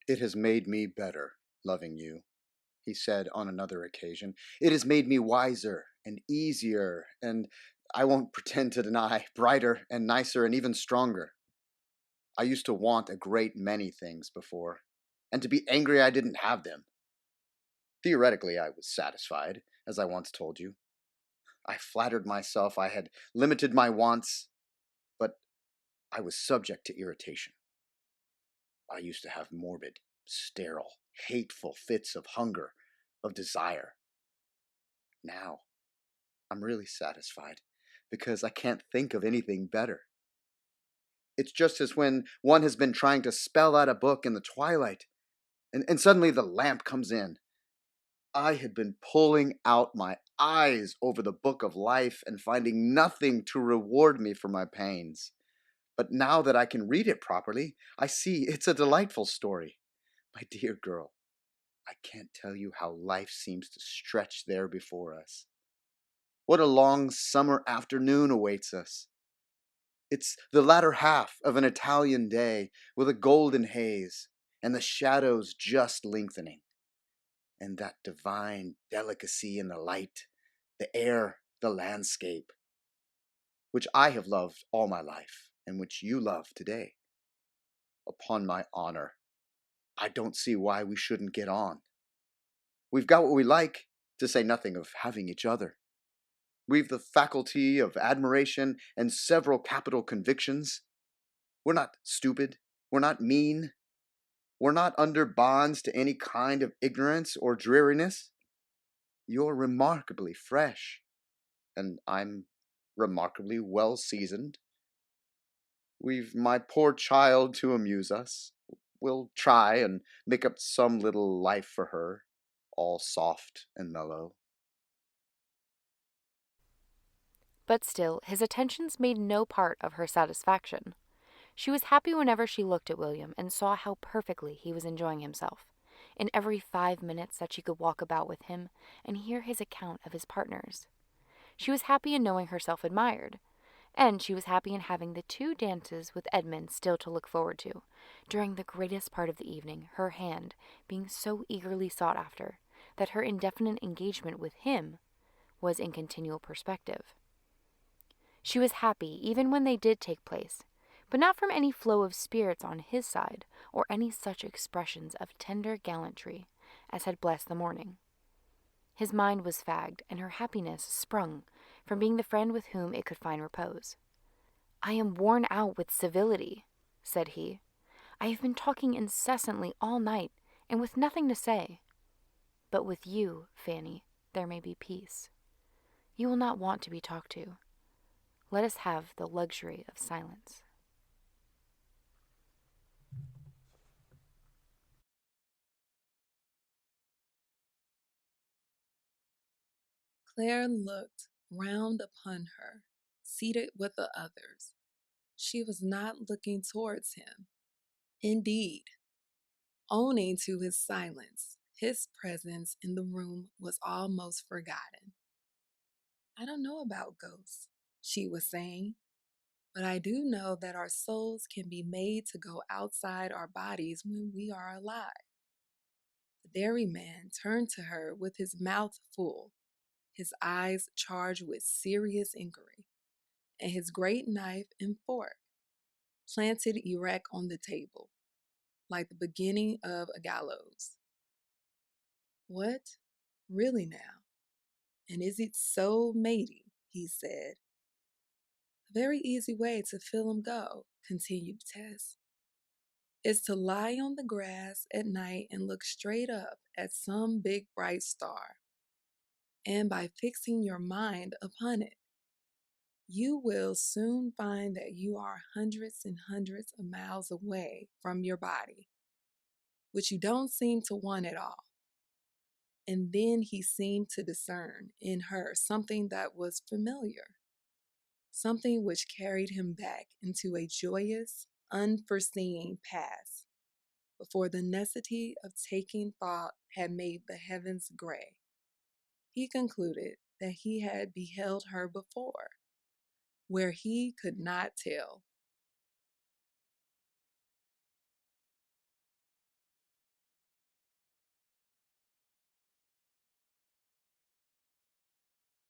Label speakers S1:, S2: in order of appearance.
S1: It has made me better, loving you, he said on another occasion. It has made me wiser and easier, and I won't pretend to deny, brighter and nicer and even stronger. I used to want a great many things before, and to be angry I didn't have them. Theoretically, I was satisfied, as I once told you. I flattered myself I had limited my wants, but I was subject to irritation. I used to have morbid, sterile, hateful fits of hunger, of desire. Now, I'm really satisfied because I can't think of anything better. It's just as when one has been trying to spell out a book in the twilight, and suddenly the lamp comes in. I had been pulling out my eyes over the book of life and finding nothing to reward me for my pains. But now that I can read it properly, I see it's a delightful story. My dear girl, I can't tell you how life seems to stretch there before us. What a long summer afternoon awaits us. It's the latter half of an Italian day with a golden haze and the shadows just lengthening. And that divine delicacy in the light, the air, the landscape, which I have loved all my life and which you love today. Upon my honor, I don't see why we shouldn't get on. We've got what we like, to say nothing of having each other. We've the faculty of admiration and several capital convictions. We're not stupid. We're not mean. We're not under bonds to any kind of ignorance or dreariness. You're remarkably fresh, and I'm remarkably well seasoned. We've my poor child to amuse us. We'll try and make up some little life for her, all soft and mellow.
S2: But still, his attentions made no part of her satisfaction. She was happy whenever she looked at William and saw how perfectly he was enjoying himself, in every 5 minutes that she could walk about with him and hear his account of his partners. She was happy in knowing herself admired, and she was happy in having the 2 dances with Edmund still to look forward to, during the greatest part of the evening, her hand being so eagerly sought after that her indefinite engagement with him was in continual perspective. She was happy even when they did take place, but not from any flow of spirits on his side, or any such expressions of tender gallantry as had blessed the morning. His mind was fagged, and her happiness sprung from being the friend with whom it could find repose. "I am worn out with civility," said he. "I have been talking incessantly all night, and with nothing to say. But with you, Fanny, there may be peace. You will not want to be talked to. Let us have the luxury of silence."
S3: Claire looked round upon her, seated with the others. She was not looking towards him. Indeed, owing to his silence, his presence in the room was almost forgotten. "I don't know about ghosts," she was saying, "but I do know that our souls can be made to go outside our bodies when we are alive." The dairyman turned to her with his mouth full, his eyes charged with serious inquiry, and his great knife and fork planted erect on the table, like the beginning of a gallows. "What? Really now? And is it so matey?" he said. "A very easy way to feel 'em go," continued Tess, "is to lie on the grass at night and look straight up at some big bright star. And by fixing your mind upon it, you will soon find that you are hundreds and hundreds of miles away from your body, which you don't seem to want at all." And then he seemed to discern in her something that was familiar, something which carried him back into a joyous, unforeseen past, before the necessity of taking thought had made the heavens gray. He concluded that he had beheld her before, where he could not tell,